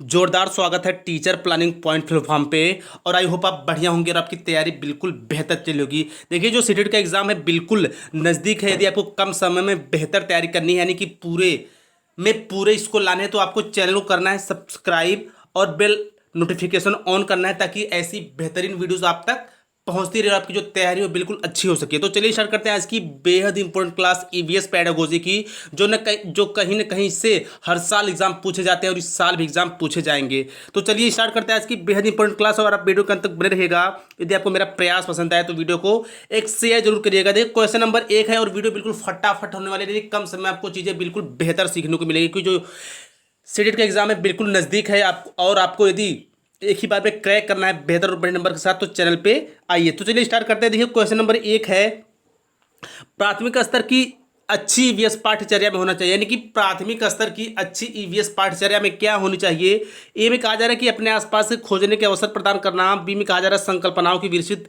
जोरदार स्वागत है टीचर प्लानिंग पॉइंट प्लेटफॉर्म पे। और आई होप आप बढ़िया होंगे और आपकी तैयारी बिल्कुल बेहतर चली होगी। देखिए, जो सीटेट का एग्जाम है बिल्कुल नज़दीक है। यदि आपको कम समय में बेहतर तैयारी करनी है, यानी कि पूरे इसको लाने हैं, तो आपको चैनल को करना है सब्सक्राइब और बेल नोटिफिकेशन ऑन करना है, ताकि ऐसी बेहतरीन वीडियोस आप तक पहुंचती रहे और आपकी जो तैयारी हो बिल्कुल अच्छी हो सके। तो चलिए स्टार्ट करते हैं आज की बेहद इंपॉर्टेंट क्लास ईवीएस पेडागोजी की, जो कहीं ना कहीं से हर साल एग्जाम पूछे जाते हैं और इस साल भी एग्जाम पूछे जाएंगे। तो चलिए स्टार्ट करते हैं आज की बेहद इंपॉर्टेंट क्लास। और आप वीडियो के अंत तक बने रहिएगा। यदि आपको मेरा प्रयास पसंद आए तो वीडियो को एक शेयर जरूर करिएगा। देखिए, क्वेश्चन नंबर 1 है और वीडियो बिल्कुल फटाफट होने वाली है। कम समय में आपको चीज़ें बिल्कुल बेहतर सीखने को मिलेगी, क्योंकि जो सीटेट का एग्जाम है बिल्कुल नज़दीक है। आपको यदि एक ही बार में क्रैक करना है बेहतर और बड़े नंबर के साथ, तो चैनल पे आइए। तो चलिए स्टार्ट करते हैं। देखिए, क्वेश्चन नंबर 1 है, प्राथमिक स्तर की अच्छी ईवीएस पाठ्यचर्या में होना चाहिए, यानी कि प्राथमिक स्तर की अच्छी ईवीएस पाठ्यचर्या में क्या होनी चाहिए। ए में कहा जा रहा है कि अपने आसपास से खोजने के अवसर प्रदान करना। बी में कहा जा रहा है संकल्पनाओं की विस्तृत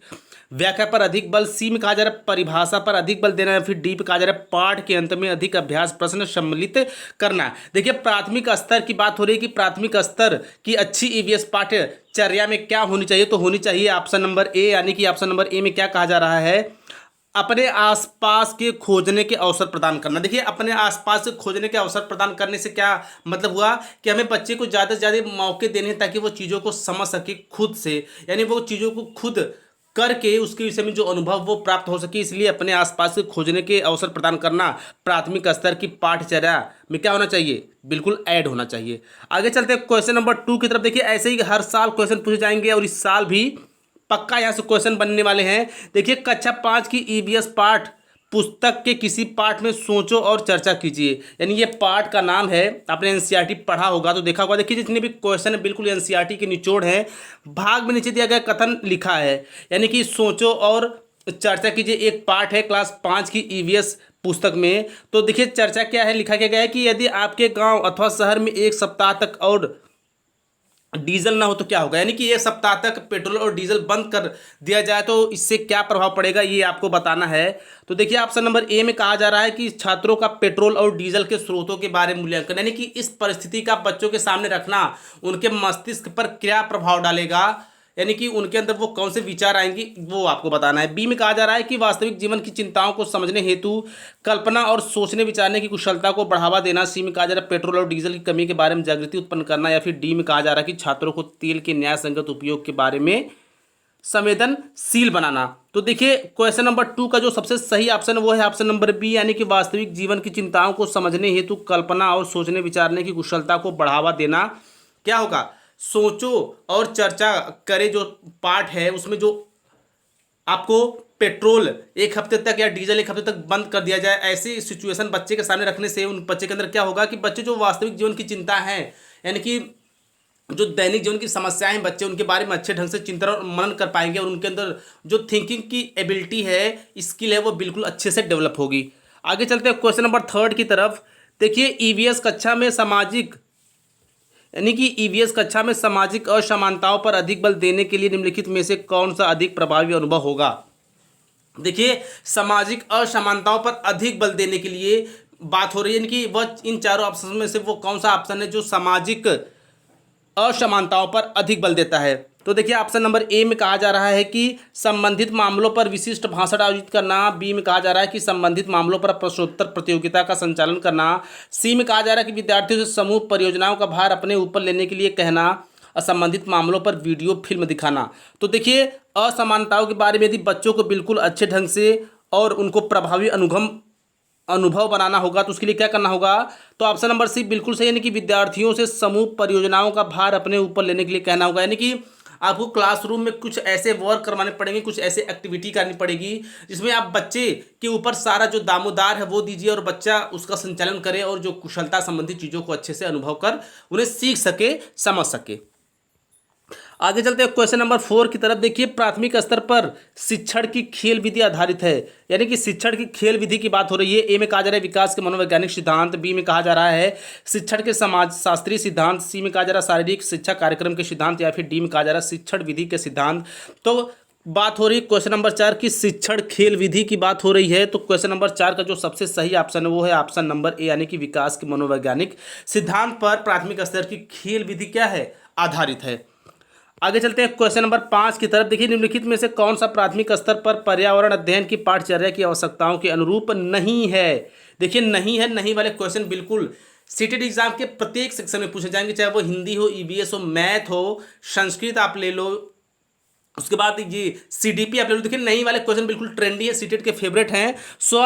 व्याख्या पर अधिक बल। सी में कहा जा रहा है परिभाषा पर अधिक बल देना। या फिर डी पे कहा जा रहा है पाठ के अंत में अधिक अभ्यास प्रश्न सम्मिलित करना। देखिए, प्राथमिक स्तर की बात हो रही है कि प्राथमिक स्तर की अच्छी ईवीएस पाठ्यचर्या में क्या होनी चाहिए, तो होनी चाहिए ऑप्शन नंबर ए, यानी कि ऑप्शन नंबर ए में क्या कहा जा रहा है, अपने आसपास के खोजने के अवसर प्रदान करना। देखिए, अपने आसपास से खोजने के अवसर प्रदान करने से क्या मतलब हुआ कि हमें बच्चे को ज़्यादा से ज़्यादा मौके देने हैं, ताकि वो चीज़ों को समझ सके खुद से, यानी वो चीज़ों को खुद करके उसके विषय में जो अनुभव वो प्राप्त हो सके। इसलिए अपने आसपास से खोजने के अवसर प्रदान करना प्राथमिक स्तर की पाठ्यचर्या में क्या होना चाहिए, बिल्कुल ऐड होना चाहिए। आगे चलते हैं क्वेश्चन नंबर 2 की तरफ। देखिए, ऐसे ही हर साल क्वेश्चन पूछे जाएंगे और इस साल भी पक्का यहाँ से क्वेश्चन बनने वाले हैं। देखिए, कक्षा 5 की ईवीएस पाठ पुस्तक के किसी पाठ में सोचो और चर्चा कीजिए। यानी ये पाठ का नाम है, आपने एनसीईआरटी पढ़ा होगा तो देखा होगा। देखिए, जितने भी क्वेश्चन है बिल्कुल एनसीईआरटी के निचोड़ हैं। भाग में नीचे दिया गया कथन लिखा है, यानी कि सोचो और चर्चा कीजिए एक पाठ है क्लास 5 की ईवीएस पुस्तक में। तो देखिए, चर्चा क्या है, लिखा क्या गया है कि यदि आपके गांव अथवा शहर में एक सप्ताह तक और डीजल ना हो तो क्या होगा, यानी कि एक सप्ताह तक पेट्रोल और डीजल बंद कर दिया जाए तो इससे क्या प्रभाव पड़ेगा, ये आपको बताना है। तो देखिए, ऑप्शन नंबर ए में कहा जा रहा है कि छात्रों का पेट्रोल और डीजल के स्रोतों के बारे में मूल्यांकन, यानी कि इस परिस्थिति का बच्चों के सामने रखना उनके मस्तिष्क पर क्या प्रभाव डालेगा, यानी कि उनके अंदर वो कौन से विचार आएंगी, वो आपको बताना है। बी में कहा जा रहा है कि वास्तविक जीवन की चिंताओं को समझने हेतु कल्पना और सोचने विचारने की कुशलता को बढ़ावा देना। सी में कहा जा रहा है पेट्रोल और डीजल की कमी के बारे में जागृति उत्पन्न करना। या फिर डी में कहा जा रहा है कि छात्रों को तेल के न्याय संगत उपयोग के बारे में संवेदनशील बनाना। तो देखिए, क्वेश्चन नंबर 2 का जो सबसे सही ऑप्शन है वो है ऑप्शन नंबर बी, यानी कि वास्तविक जीवन की चिंताओं को समझने हेतु कल्पना और सोचने विचारने की कुशलता को बढ़ावा देना। क्या होगा, सोचो और चर्चा करे जो पार्ट है उसमें जो आपको पेट्रोल एक हफ्ते तक या डीजल एक हफ्ते तक बंद कर दिया जाए, ऐसी सिचुएशन बच्चे के सामने रखने से उन बच्चे के अंदर क्या होगा कि बच्चे जो वास्तविक जीवन की चिंता है, यानी कि जो दैनिक जीवन की समस्याएं हैं, बच्चे उनके बारे में अच्छे ढंग से चिंतन और मनन कर पाएंगे और उनके अंदर जो थिंकिंग की एबिलिटी है, स्किल है, वो बिल्कुल अच्छे से डेवलप होगी। आगे चलते हैं क्वेश्चन नंबर 3 की तरफ। देखिए, ईवीएस कक्षा में सामाजिक, यानी कि ईवीएस कक्षा में सामाजिक असमानताओं पर अधिक बल देने के लिए निम्नलिखित में से कौन सा अधिक प्रभावी अनुभव होगा। देखिए, सामाजिक असमानताओं पर अधिक बल देने के लिए बात हो रही है, यानी कि वह इन चारों ऑप्शन में से वो कौन सा ऑप्शन है जो सामाजिक असमानताओं पर अधिक बल देता है। तो देखिए, ऑप्शन नंबर ए में कहा जा रहा है कि संबंधित मामलों पर विशिष्ट भाषण आयोजित करना। बी में कहा जा रहा है कि संबंधित मामलों पर प्रश्नोत्तर प्रतियोगिता का संचालन करना। सी में कहा जा रहा है कि विद्यार्थियों से समूह परियोजनाओं का भार अपने ऊपर लेने के लिए कहना। असंबंधित मामलों पर वीडियो फिल्म दिखाना। तो देखिए, असमानताओं के बारे में यदि बच्चों को बिल्कुल अच्छे ढंग से और उनको प्रभावी अनुभव बनाना होगा तो उसके लिए क्या करना होगा, तो ऑप्शन नंबर सी बिल्कुल सही, यानी कि विद्यार्थियों से समूह परियोजनाओं का भार अपने ऊपर लेने के लिए कहना होगा। यानी कि आपको क्लासरूम में कुछ ऐसे वर्क करवाने पड़ेंगे, कुछ ऐसे एक्टिविटी करनी पड़ेगी जिसमें आप बच्चे के ऊपर सारा जो दामोदार है वो दीजिए और बच्चा उसका संचालन करे और जो कुशलता संबंधी चीज़ों को अच्छे से अनुभव कर उन्हें सीख सके, समझ सके। आगे चलते हैं क्वेश्चन नंबर 4 की तरफ। देखिए, प्राथमिक स्तर पर शिक्षण की खेल विधि आधारित है, यानी कि शिक्षण की खेल विधि की बात हो रही है। ए में कहा जा रहा है विकास के मनोवैज्ञानिक सिद्धांत। बी में कहा जा रहा है शिक्षण के समाज शास्त्रीय सिद्धांत। सी में कहा जा रहा है शारीरिक शिक्षा कार्यक्रम के सिद्धांत। या फिर डी में कहा जा रहा है शिक्षण विधि के सिद्धांत। तो बात हो रही है क्वेश्चन नंबर 4 की शिक्षण खेल विधि की बात हो रही है। तो क्वेश्चन नंबर 4 का जो सबसे सही ऑप्शन है वो है ऑप्शन नंबर ए, यानी कि विकास के मनोवैज्ञानिक सिद्धांत पर प्राथमिक स्तर की खेल विधि क्या है, आधारित है। आगे चलते हैं क्वेश्चन नंबर 5 की तरफ। देखिए, निम्नलिखित में से कौन सा प्राथमिक स्तर पर पर्यावरण अध्ययन की पाठचर्या की आवश्यकताओं के अनुरूप नहीं है। देखिए, नहीं है, नहीं वाले क्वेश्चन बिल्कुल सीटेड एग्जाम के प्रत्येक सेक्शन में पूछे जाएंगे, चाहे वो हिंदी हो, ईवीएस हो, मैथ हो, संस्कृत आप ले लो, उसके बाद ये सीडीपी आप ले लो। देखिए, नहीं वाले क्वेश्चन बिल्कुल ट्रेंडी है, सीटेट के फेवरेट हैं। सो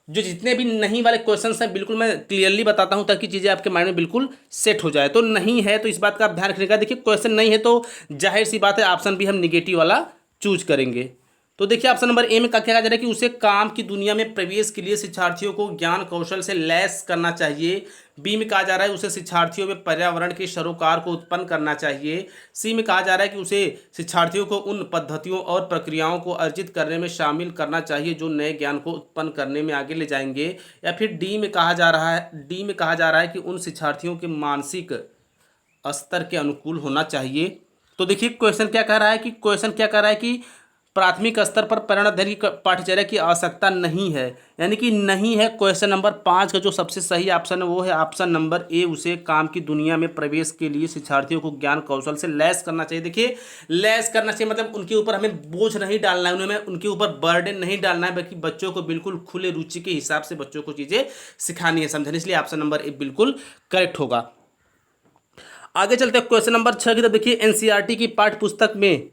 जो जितने भी नहीं वाले क्वेश्चंस हैं बिल्कुल मैं क्लियरली बताता हूं ताकि चीज़ें आपके माइंड में बिल्कुल सेट हो जाए। तो नहीं है तो इस बात का आप ध्यान रखिएगा। देखिए, क्वेश्चन नहीं है तो जाहिर सी बात है ऑप्शन भी हम निगेटिव वाला चूज करेंगे। तो देखिए, ऑप्शन नंबर ए में क्या कहा जा रहा है कि उसे काम की दुनिया में प्रवेश के लिए शिक्षार्थियों को ज्ञान कौशल से लैस करना चाहिए। बी में कहा जा रहा है उसे शिक्षार्थियों में पर्यावरण के सरोकार को उत्पन्न करना चाहिए। सी में कहा जा रहा है कि उसे शिक्षार्थियों को उन पद्धतियों और प्रक्रियाओं को अर्जित करने में शामिल करना चाहिए जो नए ज्ञान को उत्पन्न करने में आगे ले जाएंगे। या फिर डी में कहा जा रहा है कि उन शिक्षार्थियों के मानसिक स्तर के अनुकूल होना चाहिए। तो देखिए, क्वेश्चन क्या कह रहा है कि प्राथमिक स्तर पर पर्यावरण अध्ययन की पाठ्यचर्या की आवश्यकता नहीं है, यानी कि नहीं है। क्वेश्चन नंबर 5 का जो सबसे सही ऑप्शन है वो है ऑप्शन नंबर ए, उसे काम की दुनिया में प्रवेश के लिए शिक्षार्थियों को ज्ञान कौशल से लैस करना चाहिए। देखिए, लैस करना चाहिए मतलब उनके ऊपर हमें बोझ नहीं डालना है, उन्हें उनके ऊपर बर्डन नहीं डालना है, बल्कि बच्चों को बिल्कुल खुले रुचि के हिसाब से बच्चों को चीज़ें सिखानी है, समझानी। इसलिए ऑप्शन नंबर ए बिल्कुल करेक्ट होगा। आगे चलते हैं क्वेश्चन नंबर 6 की तरफ। देखिए, एनसीईआरटी की पाठ्य पुस्तक में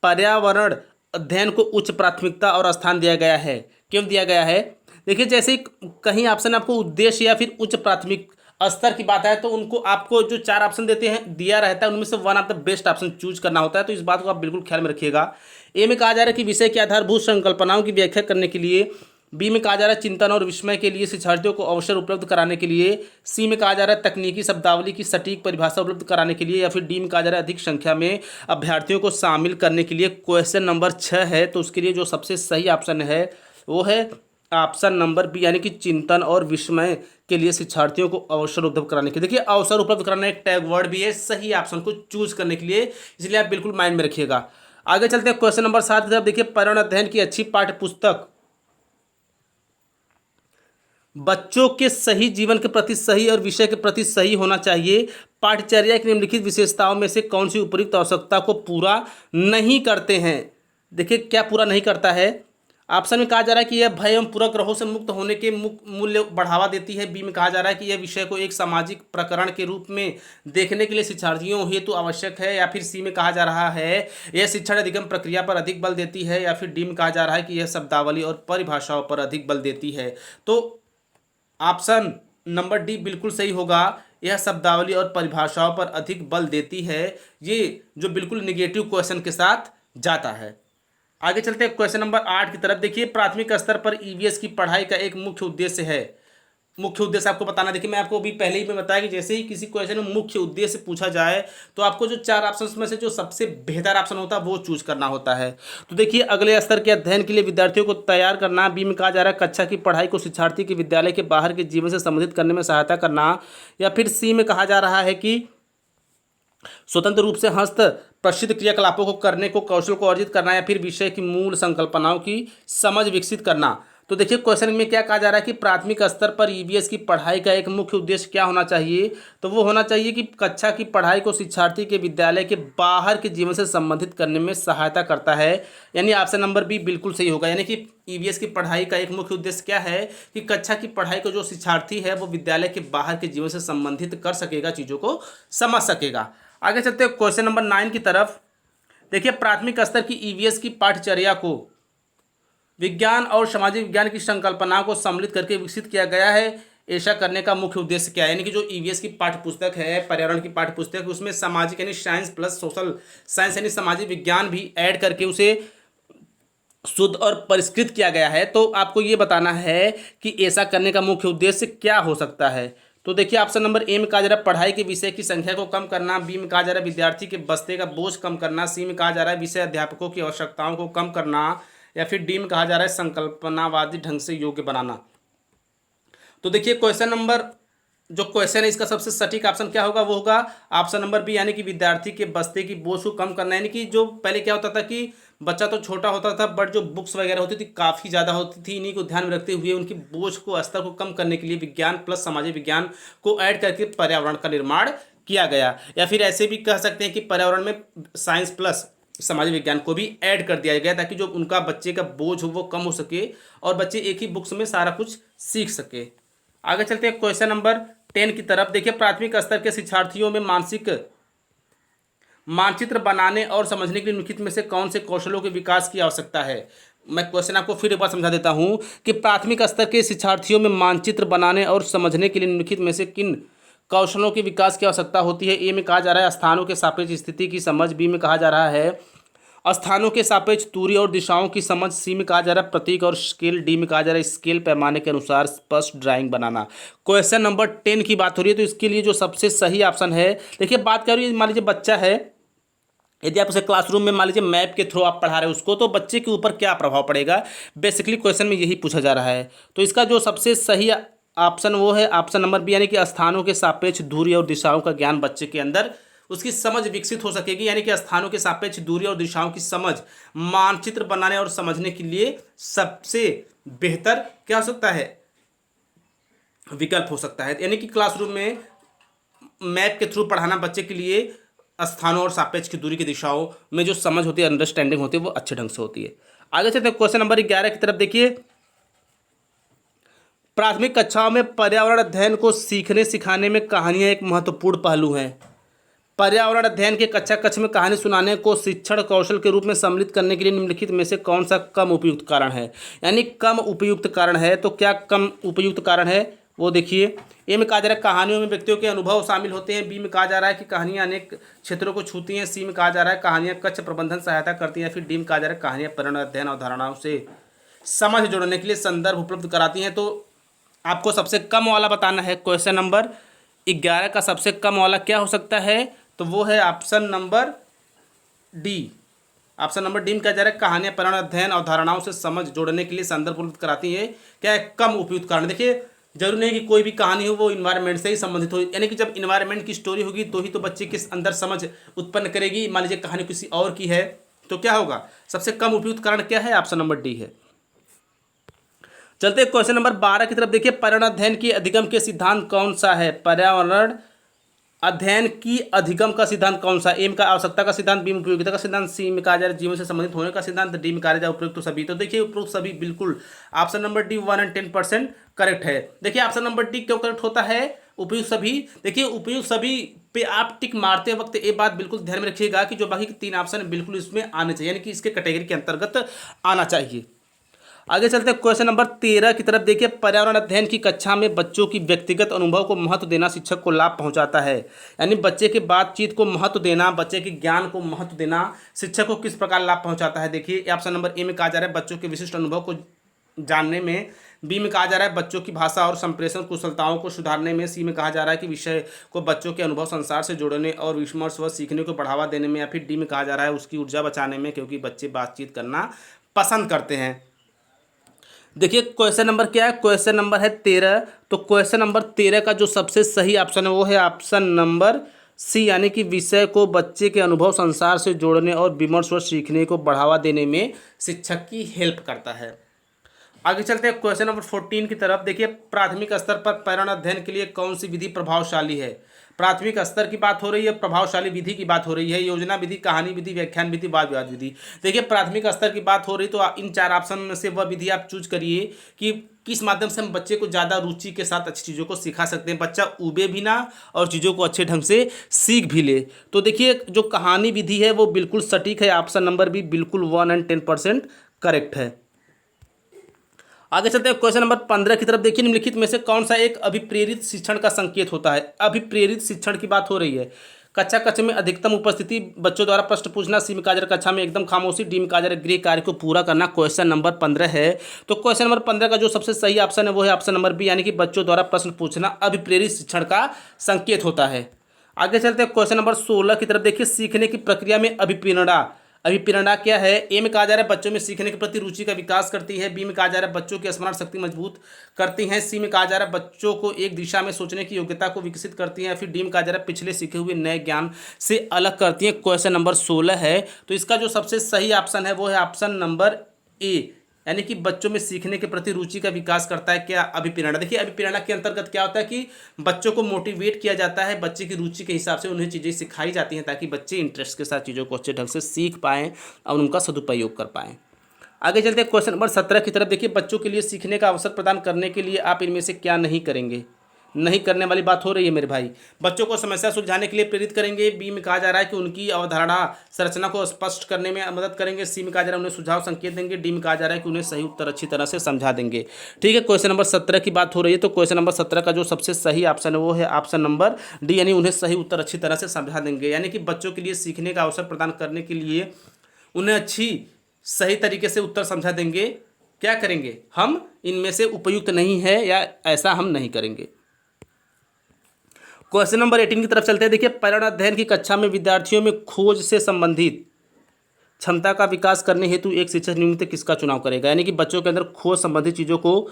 पर्यावरण अध्ययन को उच्च प्राथमिकता और स्थान दिया गया है। क्यों दिया गया है? देखिए, जैसे कहीं ऑप्शन आपको उद्देश्य या फिर उच्च प्राथमिक स्तर की बात है तो उनको आपको जो 4 ऑप्शन देते हैं दिया रहता है, उनमें से one of the best option choose करना होता है। तो इस बात को आप बिल्कुल ख्याल में रखिएगा। ए में कहा जा रहा है कि विषय की आधारभूत संकल्पनाओं की व्याख्या करने के लिए। बी में कहा जा रहा है चिंतन और विस्मय के लिए शिक्षार्थियों को अवसर उपलब्ध कराने के लिए। सी में कहा जा रहा है तकनीकी शब्दावली की सटीक परिभाषा उपलब्ध कराने के लिए। या फिर डी में कहा जा रहा है अधिक संख्या में अभ्यर्थियों को शामिल करने के लिए। क्वेश्चन नंबर 6 है तो उसके लिए जो सबसे सही ऑप्शन है वो है ऑप्शन नंबर बी, यानी कि चिंतन और विस्मय के लिए शिक्षार्थियों को अवसर उपलब्ध कराने के लिए। देखिए, अवसर उपलब्ध कराना एक टैग वर्ड भी है सही ऑप्शन को चूज करने के लिए, इसलिए आप बिल्कुल माइंड में रखिएगा। आगे चलते हैं क्वेश्चन नंबर 7 की तरफ। देखिए, पर्यावरण अध्ययन की अच्छी पाठ्य पुस्तक बच्चों के सही जीवन के प्रति सही और विषय के प्रति सही होना चाहिए। पाठ्यचर्या की निम्नलिखित विशेषताओं में से कौन सी उपयुक्त आवश्यकता को पूरा नहीं करते हैं? देखिए, क्या पूरा नहीं करता है? ऑप्शन में कहा जा रहा है कि यह भय एवं पूरक ग्रहों से मुक्त होने के मूल्य बढ़ावा देती है। बी में कहा जा रहा है कि यह विषय को एक सामाजिक प्रकरण के रूप में देखने के लिए शिक्षार्थियों हेतु आवश्यक है। या फिर सी में कहा जा रहा है यह शिक्षण अधिगम प्रक्रिया पर अधिक बल देती है। या फिर डी में कहा जा रहा है कि यह शब्दावली और परिभाषाओं पर अधिक बल देती है। तो ऑप्शन नंबर डी बिल्कुल सही होगा, यह शब्दावली और परिभाषाओं पर अधिक बल देती है। ये जो बिल्कुल निगेटिव क्वेश्चन के साथ जाता है। आगे चलते हैं क्वेश्चन नंबर 8 की तरफ। देखिए, प्राथमिक स्तर पर ईवीएस की पढ़ाई का एक मुख्य उद्देश्य है। मुख्य उद्देश्य आपको बताना। देखिए, मैं आपको अभी पहले ही मैं बताया कि जैसे ही किसी क्वेश्चन में मुख्य उद्देश्य पूछा जाए तो आपको जो 4 ऑप्शन में से जो सबसे बेहतर ऑप्शन होता है वो चूज करना होता है। तो देखिए, अगले स्तर के अध्ययन के लिए विद्यार्थियों को तैयार करना। बी में कहा जा रहा है कक्षा की पढ़ाई को शिक्षार्थी के विद्यालय के बाहर के जीवन से संबंधित करने में सहायता करना। या फिर सी में कहा जा रहा है कि स्वतंत्र रूप से हस्त प्रसिद्ध क्रियाकलापों को करने को कौशल को अर्जित करना। या फिर विषय की मूल संकल्पनाओं की समझ विकसित करना। तो देखिए, क्वेश्चन में क्या कहा जा रहा है कि प्राथमिक स्तर पर ईवीएस की पढ़ाई का एक मुख्य उद्देश्य क्या होना चाहिए? तो वो होना चाहिए कि कक्षा की पढ़ाई को शिक्षार्थी के विद्यालय के बाहर के जीवन से संबंधित करने में सहायता करता है, यानी ऑप्शन नंबर बी बिल्कुल सही होगा। यानी कि ईवीएस की पढ़ाई का एक मुख्य उद्देश्य क्या है कि कक्षा की पढ़ाई को जो शिक्षार्थी है वो विद्यालय के बाहर के जीवन से संबंधित कर सकेगा, चीज़ों को समझ सकेगा। आगे चलते हैं क्वेश्चन नंबर 9 की तरफ। देखिए, प्राथमिक स्तर की ईवीएस की पाठ्यचर्या को विज्ञान और सामाजिक विज्ञान की संकल्पनाओं को सम्मिलित करके विकसित किया गया है। ऐसा करने का मुख्य उद्देश्य क्या है? यानी कि जो ईवीएस की पाठ्य पुस्तक है, पर्यावरण की पाठ्य पुस्तक, उसमें सामाजिक यानी साइंस प्लस सोशल साइंस यानी सामाजिक विज्ञान भी ऐड करके उसे शुद्ध और परिष्कृत किया गया है। तो आपको ये बताना है कि ऐसा करने का मुख्य उद्देश्य क्या हो सकता है। तो देखिए, ऑप्शन नंबर ए में कहा जा रहा है पढ़ाई के विषय की संख्या को कम करना। बी में कहा जा रहा है विद्यार्थी के बस्ते का बोझ कम करना। सी में कहा जा रहा है विषय अध्यापकों की आवश्यकताओं को कम करना। या फिर डी में कहा जा रहा है संकल्पनावादी ढंग से योग्य बनाना। तो देखिए, जो क्वेश्चन है इसका सबसे सटीक ऑप्शन क्या होगा? वो होगा ऑप्शन नंबर बी, यानी कि विद्यार्थी के बस्ते की बोझ को कम करना। यानी कि जो पहले क्या होता था कि बच्चा तो छोटा होता था बट जो बुक्स वगैरह होती थी काफ़ी ज़्यादा होती थी। इन्हीं को ध्यान में रखते हुए उनकी बोझ को, स्तर को कम करने के लिए विज्ञान प्लस सामाजिक विज्ञान को ऐड करके पर्यावरण का निर्माण किया गया। या फिर ऐसे भी कह सकते हैं कि पर्यावरण में साइंस प्लस सामाजिक विज्ञान को भी ऐड कर दिया गया ताकि जो उनका बच्चे का बोझ हो वो कम हो सके और बच्चे एक ही बुक्स में सारा कुछ सीख सके। आगे चलते हैं क्वेश्चन नंबर 10 की तरफ। देखिए, प्राथमिक स्तर के शिक्षार्थियों में मानसिक मानचित्र बनाने और समझने के लिए निम्नलिखित में से कौन से कौशलों के विकास की आवश्यकता है। मैं क्वेश्चन आपको फिर एक बार समझा देता हूं कि प्राथमिक स्तर के शिक्षार्थियों में मानचित्र बनाने और समझने के लिए निम्नलिखित में से किन कौशलों के विकास की आवश्यकता होती है। ए में कहा जा रहा है स्थानों के सापेक्ष स्थिति की समझ, बी में कहा जा रहा है स्थानों के सापेक्ष दूरी और दिशाओं की समझ, सी में कहा जा रहा है प्रतीक और स्केल, डी में कहा जा रहा है स्केल पैमाने के अनुसार स्पष्ट ड्राइंग बनाना। क्वेश्चन नंबर 10 की बात हो रही है तो इसके लिए जो सबसे सही ऑप्शन है, देखिए बात कर रही है, मान लीजिए बच्चा है, यदि आप उसे क्लासरूम में मान लीजिए मैप के थ्रू आप पढ़ा रहे हो उसको, तो बच्चे के ऊपर क्या प्रभाव पड़ेगा, बेसिकली क्वेश्चन में यही पूछा जा रहा है। तो इसका जो सबसे सही ऑप्शन वो है ऑप्शन नंबर बी, यानी कि स्थानों के सापेक्ष दूरी और दिशाओं का ज्ञान बच्चे के अंदर उसकी समझ विकसित हो सकेगी। यानी कि स्थानों के सापेक्ष दूरी और दिशाओं की समझ मानचित्र बनाने और समझने के लिए सबसे बेहतर क्या हो सकता है, विकल्प हो सकता है। यानी कि क्लासरूम में मैप के थ्रू पढ़ाना बच्चे के लिए स्थानों और सापेक्ष की दूरी की दिशाओं में जो समझ होती है, अंडरस्टैंडिंग होती है, वो अच्छे ढंग से होती है। आगे चलते हैं क्वेश्चन नंबर 11 की तरफ। देखिए, प्राथमिक कक्षाओं में पर्यावरण अध्ययन को सीखने सिखाने में कहानियां एक महत्वपूर्ण पहलू हैं। पर्यावरण अध्ययन के कक्षा कक्ष में कहानी सुनाने को शिक्षण कौशल के रूप में सम्मिलित करने के लिए निम्नलिखित में से कौन सा कम उपयुक्त कारण है। यानी कम उपयुक्त कारण है, तो क्या कम उपयुक्त कारण है वो देखिए। ए में कहा जा रहा है कहानियों में व्यक्तियों के अनुभव शामिल होते हैं, बी में कहा जा रहा है कि कहानियां अनेक क्षेत्रों को छूती हैं, सी में कहा जा रहा है कहानियां कक्ष प्रबंधन सहायता करती हैं, फिर डी में कहा जा रहा है कहानियां पर्यावरण अध्ययन अवधारणाओं से समझ जोड़ने के लिए संदर्भ उपलब्ध कराती हैं। तो आपको सबसे कम वाला बताना है। क्वेश्चन नंबर 11 का सबसे कम वाला क्या हो सकता है, तो वो है option number D. Option number D में कहा जा रहा है कहानियां पर्यावरण अध्ययन अवधारणाओं से समझ जोड़ने के लिए संदर्भ उपलब्ध कराती है। क्या है, कम उपयुक्त कारण। देखिए, जरूरी नहीं कि कोई भी कहानी हो वो इन्वायरमेंट से ही संबंधित हो, यानी कि जब इन्वायरमेंट की स्टोरी होगी तो ही तो बच्चे के अंदर समझ उत्पन्न करेगी। मान लीजिए कहानी किसी और की है तो क्या होगा, सबसे कम उपयुक्त कारण क्या है, ऑप्शन नंबर डी है। चलते हैं क्वेश्चन नंबर 12 की तरफ। देखिए, पर्यावरण अध्ययन की अधिगम के सिद्धांत कौन सा है। पर्यावरण अध्ययन की अधिगम का सिद्धांत कौन सा। एम का आवश्यकता का सिद्धांत, बी में उपयोगिता का सिद्धांत, सी में कहा जा रहा है जीवन से संबंधित होने का सिद्धांत, डी में कहा जा रहा है उपयुक्त तो सभी। तो देखिए, उपयुक्त सभी बिल्कुल ऑप्शन नंबर डी 110% करेक्ट है। देखिए, ऑप्शन नंबर डी क्यों करेक्ट होता है, उपयुक्त सभी। देखिए, उपयुक्त सभी पे आप टिक मारते वक्त ये बात बिल्कुल ध्यान में रखिएगा कि जो बाकी के 3 ऑप्शन बिल्कुल इसमें आने चाहिए, यानी कि इसके कैटेगरी के अंतर्गत आना चाहिए। आगे चलते हैं क्वेश्चन नंबर 13 की तरफ। देखिए, पर्यावरण अध्ययन की कक्षा में बच्चों की व्यक्तिगत अनुभव को महत्व देना शिक्षक को लाभ पहुंचाता है। यानी बच्चे के बातचीत को महत्व देना, बच्चे के ज्ञान को महत्व देना शिक्षक को किस प्रकार लाभ पहुंचाता है। देखिए, ऑप्शन नंबर ए में कहा जा रहा है बच्चों के विशिष्ट अनुभव को जानने में, बी में कहा जा रहा है बच्चों की भाषा और संप्रेषण कुशलताओं को सुधारने में, सी में कहा जा रहा है कि विषय को बच्चों के अनुभव संसार से जोड़ने और विमर्श व सीखने को बढ़ावा देने में, या फिर डी में कहा जा रहा है उसकी ऊर्जा बचाने में, क्योंकि बच्चे बातचीत करना पसंद करते हैं। देखिए, क्वेश्चन नंबर क्या है, क्वेश्चन नंबर है 13। तो क्वेश्चन नंबर 13 का जो सबसे सही ऑप्शन है वो है ऑप्शन नंबर सी, यानी कि विषय को बच्चे के अनुभव संसार से जोड़ने और विमर्श व सीखने को बढ़ावा देने में शिक्षक की हेल्प करता है। आगे चलते हैं क्वेश्चन नंबर 14 की तरफ। देखिए, प्राथमिक स्तर पर पर्यावरण अध्ययन के लिए कौन सी विधि प्रभावशाली है। प्राथमिक स्तर की बात हो रही है, प्रभावशाली विधि की बात हो रही है, योजना विधि, कहानी विधि, व्याख्यान विधि, वाद विवाद विधि। देखिए, प्राथमिक स्तर की बात हो रही तो इन 4 ऑप्शन में से वह विधि आप चूज करिए कि किस माध्यम से हम बच्चे को ज़्यादा रुचि के साथ अच्छी चीज़ों को सिखा सकते हैं, बच्चा उबे भी ना और चीज़ों को अच्छे ढंग से सीख भी ले। तो देखिए, जो कहानी विधि है वो बिल्कुल सटीक है, ऑप्शन नंबर बी बिल्कुल 110% करेक्ट है। आगे चलते हैं क्वेश्चन नंबर 15 की तरफ। देखिए, निम्नलिखित में से कौन सा एक अभिप्रेरित शिक्षण का संकेत होता है। अभिप्रेरित शिक्षण की बात हो रही है। कक्षा कक्ष में अधिकतम उपस्थिति, बच्चों द्वारा प्रश्न पूछना, सी में कहा जा रहा है कक्षा में एकदम खामोशी, डी में कहा जा रहा है गृह कार्य को पूरा करना। क्वेश्चन नंबर 15 है। तो क्वेश्चन नंबर 15 का जो सबसे सही ऑप्शन है वो है ऑप्शन नंबर बी, यानी कि बच्चों द्वारा प्रश्न पूछना अभिप्रेरित शिक्षण का संकेत होता है। आगे चलते हैं क्वेश्चन नंबर 16 की तरफ। देखिए, सीखने की प्रक्रिया में अभिप्रेरणा अभिप्रेरणा क्या है? ए में कहा जा रहा है बच्चों में सीखने के प्रति रुचि का विकास करती है। बी में कहा जा रहा है बच्चों की स्मरण शक्ति मजबूत करती हैं। सी में कहा जा रहा है बच्चों को एक दिशा में सोचने की योग्यता को विकसित करती हैं। फिर डी में कहा जा रहा है पिछले सीखे हुए नए ज्ञान से अलग करती हैं। क्वेश्चन नंबर 16 है, तो इसका जो सबसे सही ऑप्शन है वो है ऑप्शन नंबर ए, यानी कि बच्चों में सीखने के प्रति रुचि का विकास करता है क्या? अभिप्रेरणा। देखिए अभिप्रेरणा के अंतर्गत क्या होता है कि बच्चों को मोटिवेट किया जाता है, बच्चे की रुचि के हिसाब से उन्हें चीज़ें सिखाई जाती हैं ताकि बच्चे इंटरेस्ट के साथ चीज़ों को अच्छे ढंग से सीख पाएँ और उनका सदुपयोग कर पाएँ। आगे चलते हैं क्वेश्चन नंबर 17 की तरफ। देखिए बच्चों के लिए सीखने का अवसर प्रदान करने के लिए आप इनमें से क्या नहीं करेंगे? नहीं करने वाली बात हो रही है मेरे भाई। बच्चों को समस्या सुलझाने के लिए प्रेरित करेंगे। बी में कहा जा रहा है कि उनकी अवधारणा संरचना को स्पष्ट करने में मदद करेंगे। सी में कहा जा रहा है उन्हें सुझाव संकेत देंगे। डी में कहा जा रहा है कि उन्हें सही उत्तर अच्छी तरह से समझा देंगे। ठीक है, क्वेश्चन नंबर 17 की बात हो रही है, तो क्वेश्चन नंबर 17 का जो सबसे सही ऑप्शन है वो है ऑप्शन नंबर डी, यानी उन्हें सही उत्तर अच्छी तरह से समझा देंगे। यानी कि बच्चों के लिए सीखने का अवसर प्रदान करने के लिए उन्हें अच्छी सही तरीके से उत्तर समझा देंगे। क्या करेंगे? हम इनमें से उपयुक्त नहीं है या ऐसा हम नहीं करेंगे। क्वेश्चन नंबर 18 की तरफ चलते हैं। देखिए पर्यावरण अध्ययन की कक्षा में विद्यार्थियों में खोज से संबंधित क्षमता का विकास करने हेतु एक शिक्षक निम्नलिखित में किसका चुनाव करेगा? यानी कि बच्चों के अंदर खोज संबंधित चीज़ों को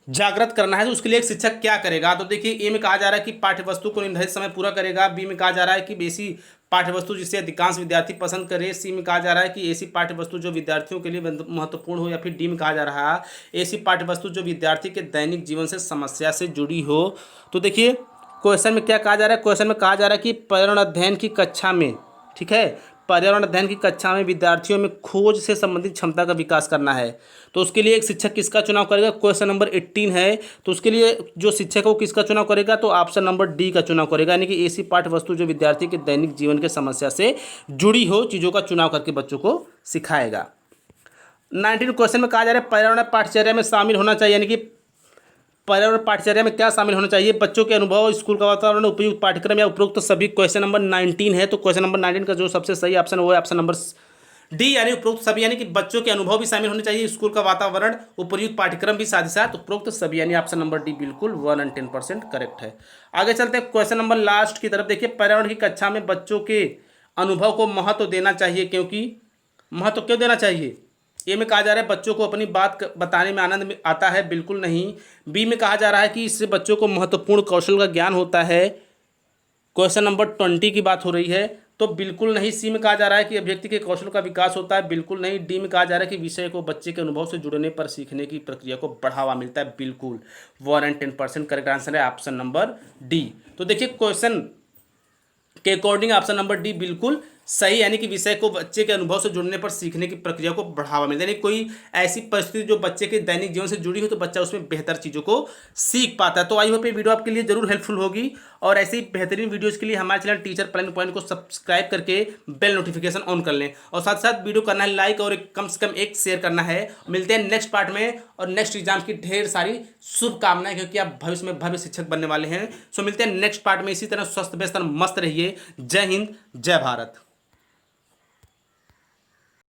जागृत करना है तो उसके लिए एक शिक्षक क्या करेगा? तो देखिए ए में कहा जा रहा है कि पाठ्यवस्तु को निर्धारित समय पूरा करेगा। बी में कहा जा रहा है कि ऐसी पाठ्यवस्तु जिसे अधिकांश विद्यार्थी पसंद करे। सी में कहा जा रहा है कि ऐसी पाठ्यवस्तु जो विद्यार्थियों के लिए महत्वपूर्ण हो। या फिर डी में कहा जा रहा है ऐसी पाठ्यवस्तु जो विद्यार्थी के दैनिक जीवन से समस्या से जुड़ी हो। तो देखिए क्वेश्चन में क्या कहा जा रहा है? क्वेश्चन में कहा जा रहा है कि पर्यावरण अध्ययन की कक्षा में, ठीक है, पर्यावरण अध्ययन की कक्षा में विद्यार्थियों में खोज से संबंधित क्षमता का विकास करना है तो उसके लिए एक शिक्षक किसका चुनाव करेगा? क्वेश्चन नंबर 18 है, तो उसके लिए जो शिक्षक है वो किसका चुनाव करेगा? तो ऑप्शन नंबर डी का चुनाव करेगा। यानी कि ऐसी पाठ्य वस्तु जो विद्यार्थी के दैनिक जीवन के समस्या से जुड़ी हो चीज़ों का चुनाव करके बच्चों को सिखाएगा। 19 क्वेश्चन में कहा जा रहा है पर्यावरण पाठ्यचर्या में शामिल होना चाहिए। यानी कि पर्यावरण पाठ्यचर्या में क्या शामिल होना चाहिए? बच्चों के अनुभव, स्कूल का वातावरण, उपयुक्त पाठ्यक्रम या उपरोक्त सभी। क्वेश्चन नंबर 19 है, तो क्वेश्चन नंबर 19 का जो सबसे सही ऑप्शन है वो है ऑप्शन नंबर डी, यानी उपरोक्त सभी। यानी कि बच्चों के अनुभव भी शामिल होने चाहिए, स्कूल का वातावरण, उपयुक्त पाठ्यक्रम भी साथ ही साथ उपरोक्त सभी, यानी ऑप्शन नंबर डी बिल्कुल 110% करेक्ट है। आगे चलते हैं क्वेश्चन नंबर लास्ट की तरफ। देखिए पर्यावरण की कक्षा में बच्चों के अनुभव को महत्व देना चाहिए, क्योंकि महत्व क्यों देना चाहिए? ए में कहा जा रहा है बच्चों को अपनी बात बताने में आनंद आता है, बिल्कुल नहीं। बी में कहा जा रहा है कि इससे बच्चों को महत्वपूर्ण कौशल का ज्ञान होता है। क्वेश्चन नंबर 20 की बात हो रही है, तो बिल्कुल नहीं। सी में कहा जा रहा है कि अभ्यक्ति के कौशल का विकास होता है, बिल्कुल नहीं। डी में कहा जा रहा है कि विषय को बच्चे के अनुभव से जुड़ने पर सीखने की प्रक्रिया को बढ़ावा मिलता है, बिल्कुल 110% करेक्ट आंसर है ऑप्शन नंबर डी। तो देखिए क्वेश्चन के अकॉर्डिंग ऑप्शन नंबर डी बिल्कुल सही, यानी कि विषय को बच्चे के अनुभव से जुड़ने पर सीखने की प्रक्रिया को बढ़ावा मिलता है। यानी कोई ऐसी परिस्थिति जो बच्चे के दैनिक जीवन से जुड़ी हो तो बच्चा उसमें बेहतर चीज़ों को सीख पाता है। तो आई होप ये वीडियो आपके लिए जरूर हेल्पफुल होगी और ऐसे ही बेहतरीन वीडियोज़ के लिए हमारे चैनल टीचर प्लानिंग पॉइंट को सब्सक्राइब करके बेल नोटिफिकेशन ऑन कर लें और साथ साथ वीडियो करना है लाइक और कम से कम एक शेयर करना है। मिलते हैं नेक्स्ट पार्ट में और नेक्स्ट एग्जाम की ढेर सारी शुभकामनाएं, क्योंकि आप भविष्य में भव्य शिक्षक बनने वाले हैं। सो मिलते हैं नेक्स्ट पार्ट में। इसी तरह स्वस्थ व्यस्त मस्त रहिए। जय हिंद, जय भारत।